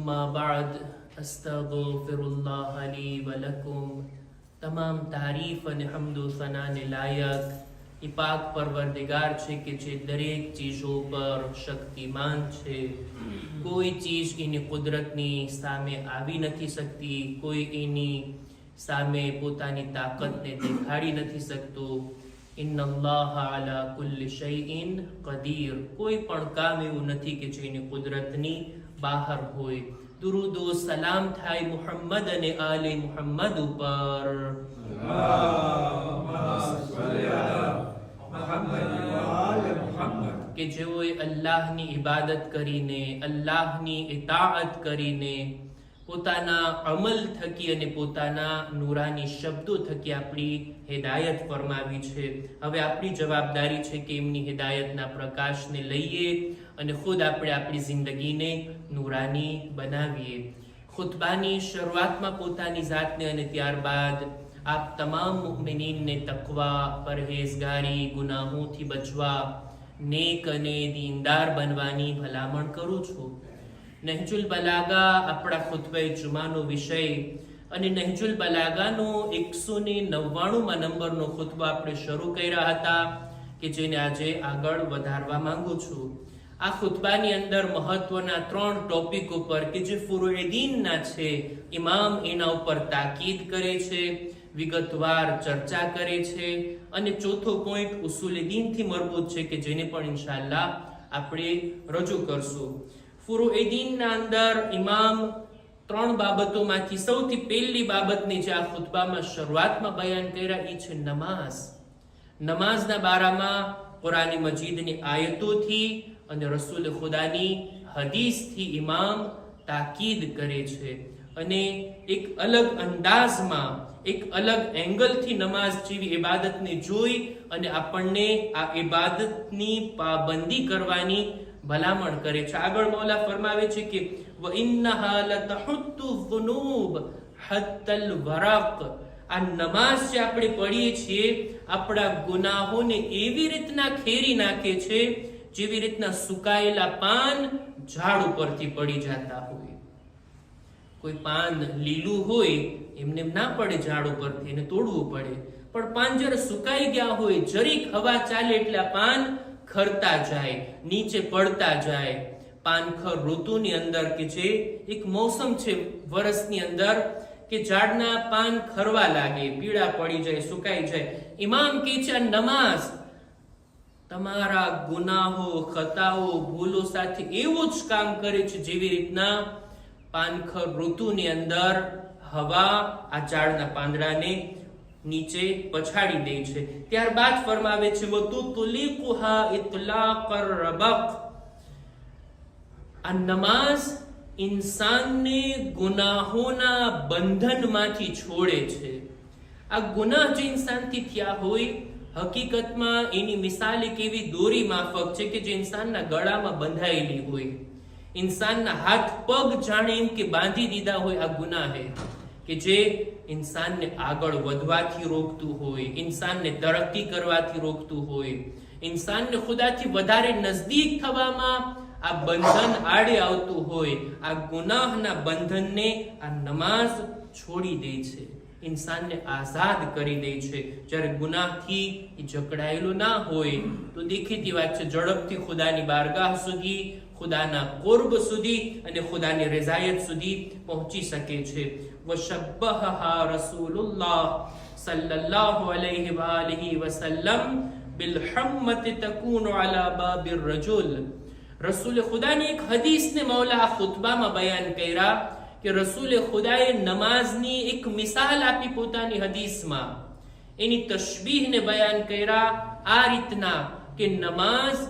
अम्मा बाद अस्तगफिरुल्लाह ली व लकुम। તમામ તારીફ અને હમદો સનાને લાયક એ પાક પરવરદિગાર છે કે જે દરેક ચીજો પર શક્તિમાન છે। કોઈ ચીજ એની કુદરતની સામે આવી નથી શકતી, કોઈ એની સામે પોતાની તાકાતને દેખાડી નથી શકતો। ઇન્નલ્લાહ અલા કુલ્લિ શૈઇન કદીર, કોઈ પણ કામ એવું નથી કે જેની કુદરતની બહાર હોય। दुरूदो सलाम थाय मुहम्मद अने आले मुहम्मद ઉપર કે જેઓએ અલ્લાહની ઇબાદત કરીને, અલ્લાહની ઇતાઅત કરીને, પોતાના અમલ થકી અને પોતાના નૂરાની શબ્દો થકી આપણી હિદાયત ફરમાવી છે। હવે આપણી જવાબદારી છે કે એમની હિદાયતના પ્રકાશને લઈએ અને ખુદ આપણે આપણી જિંદગીને નૂરાની બનાવીએ। ખુતબાની શરૂઆતમાં પોતાની જાતને અને ત્યારબાદ આપ તમામ મુમિનીનને તકવા, પરહેઝગારી, ગુનાહોથી બચવા, નેક અને દીનદાર બનવાની ભલામણ કરું છું। નહજુલ બલાગા આપણા ખુતબે જુમાનો વિષય અને નહજુલ બલાગાનો 199 નંબરનો ખુતબો આપણે શરૂ કર્યા હતા કે જેને આજે આગળ વધારવા માંગુ છું। આ ખુતબાની અંદર મહત્વના 3 ટોપિક ઉપર કે જે ફુરુઈદીનના છે, ઇમામ એના ઉપર તાકીદ કરે છે, વિગતવાર ચર્ચા કરે છે અને ચોથો પોઈન્ટ ઉસુલ-એ-દીનથી મરબૂત છે કે જેને પણ ઇન્શાઅલ્લાહ આપણે રજૂ કરશું। ફુરુઈદીનના અંદર ઇમામ 3 બાબતોમાંથી સૌથી પહેલી બાબતની જે આ ખુતબામાં શરૂઆતમાં બયાન કર્યા એ છે નમાઝ। નમાઝના બારામાં કુરાન મજીદની આયતોથી અને રસૂલ ખુદાની હદીસથી ઇમામ તાકીદ કરે છે અને એક અલગ અંદાજમાં, એક અલગ એંગલથી નમાઝ જેવી ઇબાદતને જોઈ અને આપણને આ ઇબાદતની પાબંદી કરવાની ભલામણ કરે છે। આગળ મૌલા ફરમાવે છે કે વઇન્નહા લતહુત્તુ ઝુનૂબ હત્તલ વરક, આ નમાઝ જે આપણે પઢીએ છીએ આપણા ગુનાહોને એવી રીતના ખેરી નાખે છે જેવી રીતના સુકાયેલા પાન ઝાડ ઉપરથી પડી જતા હોય। કોઈ પાન લીલું હોય એમને ના પડે ઝાડ ઉપરથી, એને તોડવું પડે, પણ પાન જ્યારે સુકાઈ ગયા હોય, જરીક હવા ચાલે એટલે પાન ખરતા જાય, નીચે પડતા જાય। પાનખર ઋતુની અંદર કે જે એક મોસમ છે વર્ષની અંદર કે ઝાડના પાન ખરવા લાગે, પીળા પડી જાય, સુકાઈ જાય। ઇમામ કહે છે આ નમાઝ તમારા ગુનાહો, ખતાઓ, ભૂલો સાથે એવું જ કામ કરે છે જેવી રીતના પાનખર ઋતુની અંદર હવા આ ઝાડના પાંદડાને નીચે પછાડી દે છે। ત્યારબાદ ફરમાવે છે વતુતલીકુહા ઇતલાકર રબક, આ નમાઝ ઇન્સાનને ગુનાહોના બંધનમાંથી છોડે છે। આ ગુનાહ જે ઇન્સાનથી થયા હોય હકીકતમાં એની મિસાલ એક એવી દોરી માફક છે કે જે ઇન્સાનના ગળામાં બંધાયેલી હોય, ઇન્સાનના હાથ પગ જાણે એમ કે બાંધી દીધા હોય આ ગુનાહે, કે જે ઇન્સાનને આગળ વધવાથી રોકતું હોય, ઇન્સાનને તરક્કી કરવાથી રોકતું હોય, ઇન્સાનને ખુદાથી વધારે નજદીક થવામાં આ બંધન આડે આવતું હોય। આ ગુનાહના બંધનને આ નમાઝ છોડી દે છે, ઇન્સાનને આઝાદ કરી દે છે। જ્યારે ગુનાહથી એ જકડાયેલો ના હોય તો દેખીતી વાત છે ઝડપથી ખુદાની બારગાહ સુધી, ખુદાના કુર્બ સુધી અને ખુદાની રઝાયત સુધી પહોંચી શકે છે। વશબ્બહા રસૂલુલ્લાહ સલ્લલ્લાહુ અલૈહિ વાલિહી વસલ્લમ બિલહમ્મતિ તકૂનુ અલા બાબિર રજુલ, રસૂલ ખુદાની એક હદીસને મૌલા આ ખુતબામાં બયાન કર્યા કે રસૂલ ખુદાએ નમાઝની એક મિસાલ આપી પોતાની હદીસમાં, એની તશબીહને બયાન કર્યા આ રીતના કે નમાઝ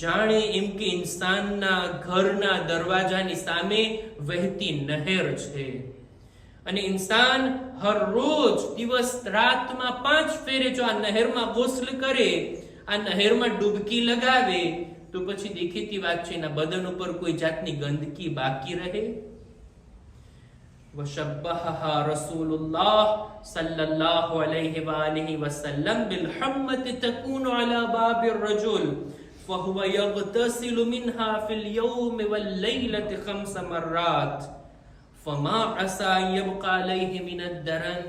જાણે એમ કે ઇન્સાનના ઘરના દરવાજાની સામે વહેતી નહેર છે અને ઇન્સાન હર રોજ દિવસ રાતમાં 5 ફેરે જો આ નહેરમાં ગોસ્લ કરે, આ નહેરમાં ડૂબકી લગાવે તો પછી દેખીતી વાત છે એના બદન ઉપર કોઈ જાતની ગંદકી બાકી રહે? وشبهها رسول الله صلى الله عليه وآله وسلم بالحمة تكون على باب الرجل فهو يغتسل منها في اليوم والليلة 5 مرات فما عسى يبقى عليه من الدرن.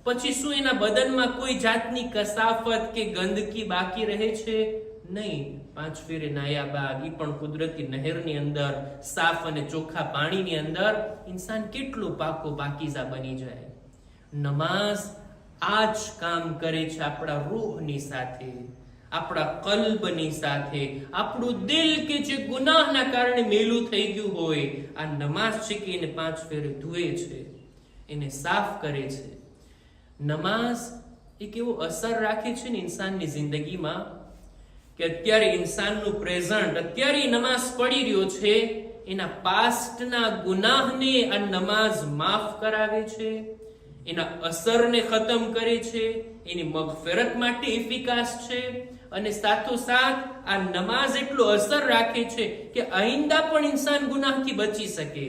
પછી શું એના બદનમાં કોઈ જાતની કસાફત કે ગંદકી બાકી રહે છે? નહીં. 5 ફેરે નાયા બાદ ઈ પણ કુદરતી નહેરની અંદર, સાફ અને ચોખ્ખા પાણીની અંદર ઇન્સાન કેટલો પાકો પાકીઝા બની જાય. નમાઝ આ જ કામ કરે છે આપણા રૂહની સાથે, આપણા કલ્બની સાથે. આપણું દિલ કે જે ગુનાહના કારણે મેલું થઈ ગયું હોય, આ નમાઝ છે કે એને 5 ફેરે ધુએ છે, એને સાફ કરે છે. નમાઝ એક એવો અસર રાખે છે ને ઇન્સાનની જિંદગીમાં કે અત્યારે ઇન્સાનનું પ્રેઝન્ટ, અત્યારે નમાઝ પડી રહ્યો છે, એના પાસ્ટના ગુનાહને આ નમાઝ માફ કરાવે છે, એના અસરને ખતમ કરે છે, એની મગફિરત માટે એફિકાસ છે. અને સાથોસાથ આ નમાઝ એટલો અસર રાખે છે કે આઈંદા પણ ઇન્સાન ગુનાહથી બચી શકે.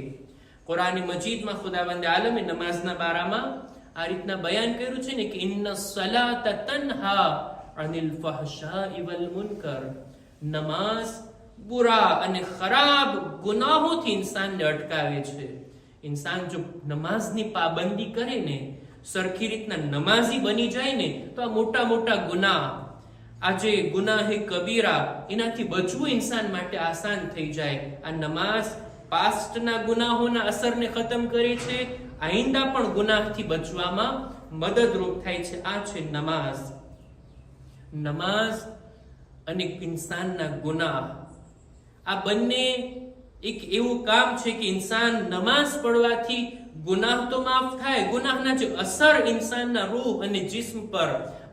કુરાન મજીદમાં ખુદાવંદે આલમે નમાઝના બારામાં આ રીતના બયાન કર્યું છે ને કે ઇન્ન સલાત તન્હા અનિલ ફહશાઈ વલ મુનકર. નમાઝ બુરા અને ખરાબ ગુનાહોથી ઇન્સાનને અટકાવે છે. ઇન્સાન જો નમાઝની પાબંદી કરે ને, સરખી રીતના નમાઝી બની જાય ને, તો આ મોટા મોટા ગુનાહ, આજે ગુનાહે કબીરા, એનાથી બચવું ઇન્સાન માટે આસાન થઈ જાય. આ નમાઝ પાસ્ટના ગુનાહોના અસરને ખતમ કરે છે, આઈંદા પણ ગુનાહથી બચવામાં મદદરૂપ થાય છે. આ છે નમાઝ. નમાઝ અને ઇન્સાનના ગુનાહ, આ બંને એક એવું કામ છે કે ઇન્સાન નમાઝ પડવાથી ગુનાહ તો માફ થાય, ગુનાહના જે અસર ઇન્સાનના રૂહ અને જિસ્મ પર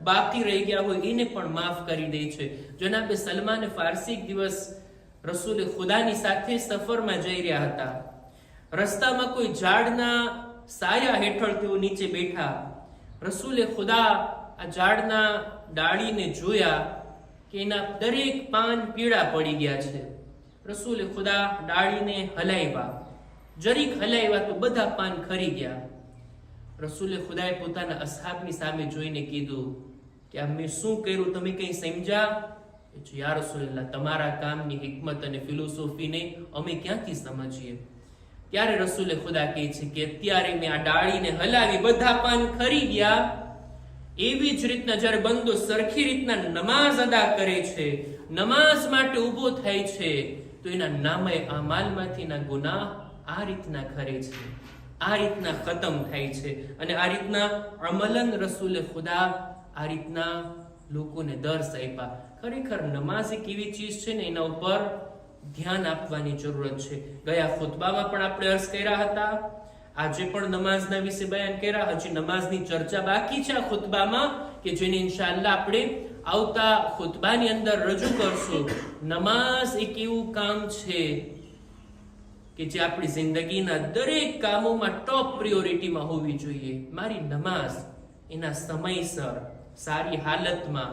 બાકી રહી ગયા હોય એને પણ માફ કરી દે છે. જનાબે સલમાન ફારસી એક દિવસ રસૂલ ખુદાની સાથે સફરમાં જઈ રહ્યા હતા. રસ્તામાં કોઈ ઝાડના સાયા હેઠળ તેઓ નીચે બેઠા. રસૂલે ખુદા આ ઝાડના ડાળીને જોયા કે એના દરેક પાન પીળા પડી ગયા છે. રસૂલે ખુદા ડાળીને હલાવ્યા, જરીક હલાવ્યા તો બધા પાન ખરી ગયા. રસૂલે ખુદાએ પોતાના અસહાબની સામે જોઈને કીધું કે આ મેં શું કર્યું, તમે કઈ સમજ્યા? યા રસૂલલ્લાહ, તમારા કામની હિકમત અને ફિલોસોફીને અમે ક્યાંથી સમજીએ? ત્યારે રસૂલે ખુદા કહે છે કે અત્યારે મેં આ ડાળીને હલાવી, બધા પાન ખરી ગયા. એવી જ રીતના જ્યારે બંદો સરખી રીતના નમાઝ અદા કરે છે, નમાઝ માટે ઊભો થાય છે, તો એના નામે અમાલમાંથી ના ગુનાહ આ રીતના ખરે છે, આ રીતના ખતમ થાય છે. અને આ રીતના અમલન રસૂલે ખુદા આ રીતના લોકોને દર્શ આપ્યા. ખરેખર નમાઝ એક એવી ચીજ છે ને, એના ઉપર ધ્યાન આપવાની જરૂરત છે. ગયા ખુતબામાં પણ આપણે અર્ઝ કર્યા હતા, આજે પણ નમાઝના વિશે બયાન કર્યા. હજી નમાઝની ચર્ચા બાકી છે આ ખુતબામાં, કે જેને ઇન્શાઅલ્લાહ આપણે આવતા ખુતબાની અંદર રજૂ કરશું. નમાઝ એક એવું કામ છે કે જે આપણી જિંદગીના દરેક કામોમાં ટોપ પ્રિયોરિટીમાં હોવી જોઈએ. મારી નમાઝ એના સમયસર, સારી હાલતમાં,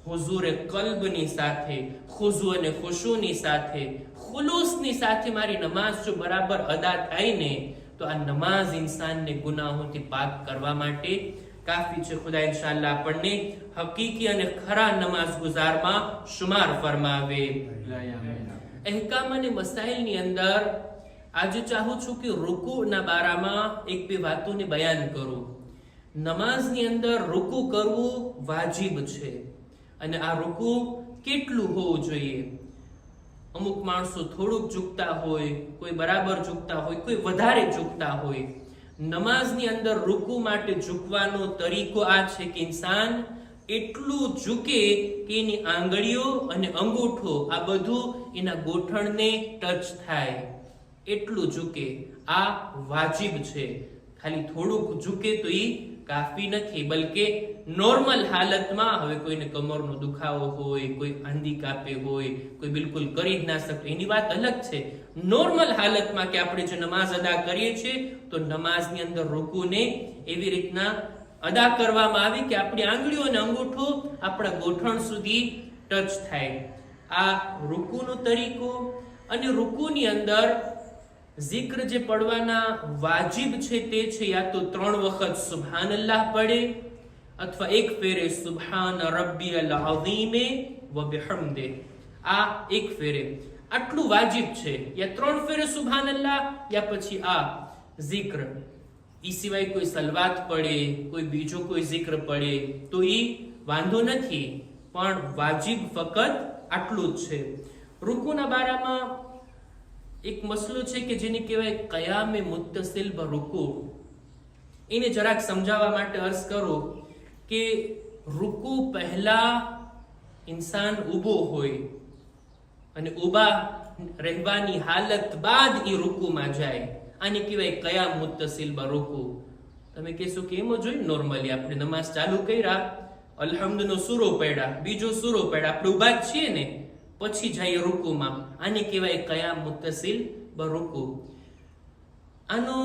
હુઝુરે કલ્બની સાથે, ખુઝુ અને ખુશુની સાથે, ખુલૂસની સાથે મારી નમાઝ જો બરાબર અદા થાય ને, તો આ નમાઝ ઇન્સાનને ગુનાહોથી પાક કરવા માટે કાફી છે. ખુદા ઇન્શાઅલ્લાહ આપણને હકીકી અને ખરા નમાઝ ગુજારમાં શુમાર ફરમાવે. અહેકામ અને મસાઇલની અંદર આજે ચાહું છું કે રૂકુના બારામાં એક બે વાતોને બયાન કરું. નમાઝની અંદર રૂકુ કરવું વાજિબ છે, અને આ રૂકુ કેટલું હોવું જોઈએ? અમુક માણસો થોડુંક ઝૂકતા હોય, કોઈ બરાબર ઝૂકતા હોય, કોઈ વધારે ઝૂકતા હોય. નમાઝની અંદર રૂકુ માટે ઝૂકવાનો તરીકો આ છે કે ઇન્સાન એટલું ઝૂકે કે એની આંગળીઓ અને અંગૂઠો આ બધું એના ગોઠણને ટચ થાય, એટલું ઝૂકે. આ વાજિબ છે. ખાલી થોડુંક ઝૂકે તો એ કાફી નથી, બલકે નોર્મલ હાલતમાં, હવે કોઈને કમરનો દુખાવો હોય, કોઈ આંધી કાપે હોય, કોઈ બિલકુલ કરી જ ના શકે, એની વાત અલગ છે. નોર્મલ હાલતમાં કે આપણે જે નમાઝ અદા કરીએ છીએ, તો નમાઝની અંદર રૂકુને એવી રીતના અદા કરવામાં આવી કે આપણી આંગળીઓ અને અંગૂઠો આપણા ગોઠણ સુધી ટચ થાય. આ રૂકુનો તરીકો. અને રૂકુની અંદર ઝિક્ર જે પડવાના વાજિબ છે તે છે યા તો 3 વખત સુબહાનલ્લાહ પડે, અથવા એક ફેરે સુબહાન રબ્બિયલ અઝીમ વ બિહમ્દિ. આ એક ફેરે આટલું વાજિબ છે, યા 3 ફેરે સુબહાનલ્લાહ, યા પછી આ zikr. ઈ સિવાય કોઈ સલવાત પડે, કોઈ બીજો કોઈ zikr પડે તો ઈ વાંધો નથી, પણ વાજિબ ફક્ત આટલું જ છે. રૂકુના બારામાં એક મસલો છે કે જેને કહેવાય કયામે મુત્તસિલ બ રૂકુ. એને જરાક સમજાવવા માટે અર્થ કરો કે રૂકુ પહેલા ઇન્સાન ઊભો હોય અને ઊભા રહેવાની હાલત બાદ એ રૂકુમાં જાય, આને કહેવાય કયામ મુત્તસિલ બ રૂકુ. તમે કહેશો કે એમ જ હોય, નોર્મલી આપણે નમાઝ ચાલુ કર્યા, અલ્હમ્દનો સૂરો પડ્યા, બીજો સૂરો પડ્યા, આપણે ઊભા જ છીએ ને, પછી જઈએ રૂકુમાં, આને કહેવાય કયામ મુત્તસિલ બ રૂકુ. આનો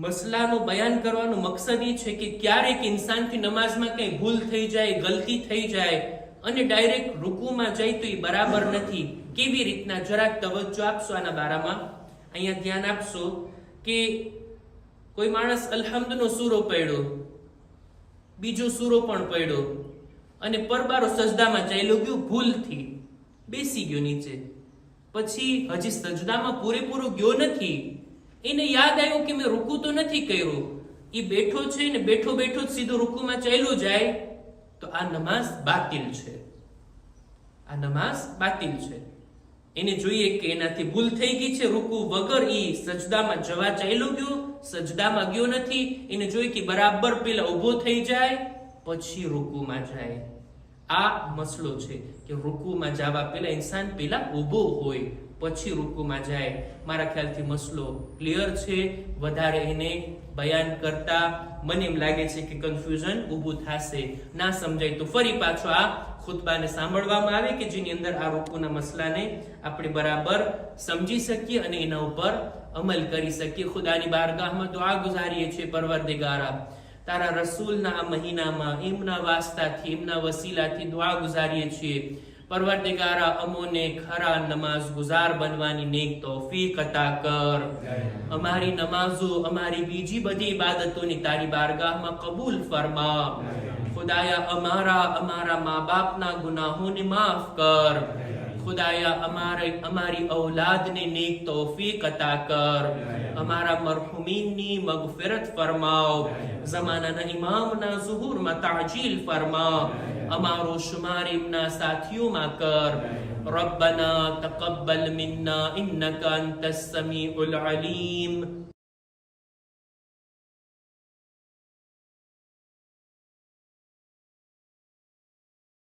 મસલાનો બયાન કરવાનો મકસદ એ છે કે ક્યારેક ઇન્સાનથી નમાઝમાં કઈ ભૂલ થઈ જાય, ગલતી થઈ જાય અને ડાયરેક્ટ રૂકુમાં જાય તો એ બરાબર નથી. કેવી રીતના, જરાક તવજ્જો આપશો આના બારામાં. અહીંયા ધ્યાન આપશો કે કોઈ માણસ અલ્હમ્દનો સૂરો પડ્યો, બીજો સૂરો પણ પડ્યો અને પરબારો સજદામાં ચાલ્યો ગયો, ભૂલથી બેસી ગયો નીચે, પછી હજી સજદામાં પૂરેપૂરો ગયો નથી, એને યાદ આવ્યું કે મેં રૂકુ તો નથી કર્યું, એ બેઠો છે ને બેઠો બેઠો જ સીધો રૂકુમાં ચાલ્યો જાય, તો આ નમાઝ બાતિલ છે. આ નમાઝ બાતિલ છે. એને જોઈએ કે એનાથી ભૂલ થઈ ગઈ છે, રૂકુ વગર ઈ સજદામાં જવા ચાલ્યો ગયો, સજદામાં ગયો નથી, એને જોઈએ કે બરાબર પેલા ઊભો થઈ જાય પછી રૂકુમાં જાય. આ મસલો છે કે રૂકુમાં જવા પહેલા ઇન્સાન પેલા ઊભો હોય પછી રૂકુમાં જાય. મારા ખ્યાલથી મસલો ક્લિયર છે. વધારે એને બયાન કરતા મને એમ લાગે છે કે કન્ફ્યુઝન ઊભું થશે. ના સમજાય તો ફરી પાછો આ ખુતબાને સાંભળવામાં આવે કે જેની અંદર આ રૂકુના મસલાને આપણે બરાબર સમજી શકીએ અને એના ઉપર અમલ કરી શકીએ. ખુદાની બારગાહમાં દુઆ ગુજારીએ છીએ, પરવરદિગારા તારા રસૂલના આ મહિનામાં એમના વાસ્તાથી, એમના વસીલાથી દુઆ ગુજારીએ છીએ, પરવરદિગારા અમોને ખરા નમાઝ ગુજાર બનવાની નેક તૌફીક અતા કર. અમારી નમાઝો, અમારી બીજી બધી ઇબાદતોની તારી બારગાહમાં કબૂલ ફરમા. ખુદાયા અમારા મા બાપના ગુનાહોને માફ કર. ખુદાયા અમારી ઔલાદને નેક તૌફીક અતા કર. અમારા મરહુમીનની મગફિરત ફરમાવ. ઝમાનાના ઇમામના ઝુહુરમાં તાજીલ ફરમા. અમારો શુમાર એમના સાથીઓમાં કર. ربنا تقبل منا إنك أنت السميع العليم